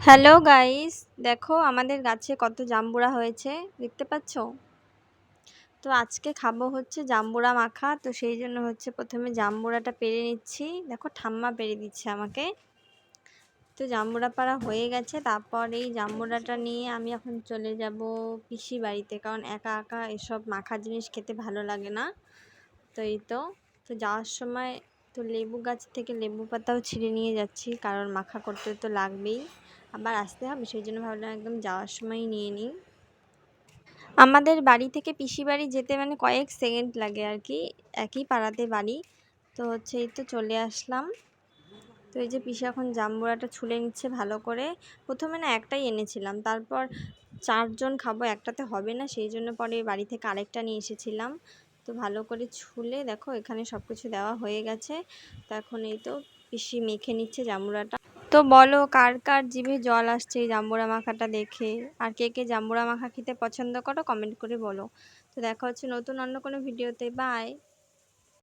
Hello guys, দেখো আমাদের গাছে কত জাম্বুরা হয়েছে, দেখতে পাচ্ছ? তো আজকে খাবো হচ্ছে জাম্বুরা মাখা। তো সেই জন্য হচ্ছে প্রথমে জাম্বুরাটা পেড়ে নিচ্ছি। দেখো ঠাম্মা পেড়ে দিচ্ছে আমাকে। তো জাম্বুরা পাড়া হয়ে গেছে, তারপর এই জাম্বুরাটা নিয়ে আমি এখন চলে যাব পিসি বাড়িতে, কারণ একা একা এসব মাখা জিনিস খেতে ভালো লাগে না। তো এই তো তো যাওয়ার সময় তো লেবু গাছ থেকে লেবু পাতাও ছিঁড়ে নিয়ে যাচ্ছি, কারণ মাখা করতে তো লাগবেই, আবার আসতে হবে, সেই জন্য ভাবলাম একদম যাওয়ার সময়ই নিয়ে নিই। আমাদের বাড়ি থেকে পিসি বাড়ি যেতে মানে কয়েক সেকেন্ড লাগে আর কি, একই পাড়াতে বাড়ি। তো হচ্ছে এই তো চলে আসলাম। তো এই যে পিসি এখন জাম্বুরাটা ছুলে নিচ্ছে ভালো করে। প্রথমে না একটাই এনেছিলাম, তারপর চারজন খাবো, একটাতে হবে না, সেই জন্য পরে বাড়ি থেকে আরেকটা নিয়ে এসেছিলাম। তো ভালো করে ছুলে দেখো এখানে সব কিছু দেওয়া হয়ে গেছে। তো এখন এই তো পিসি মেখে নিচ্ছে জাম্বুরাটা। তো বলো কার কার জিভে জল আসছে এই জাম্বুরা মাখাটা দেখে, আর কে কে জাম্বুরা মাখা খেতে পছন্দ করো কমেন্ট করে বলো। তো দেখা হচ্ছে নতুন অন্য কোনো ভিডিওতে। বাই।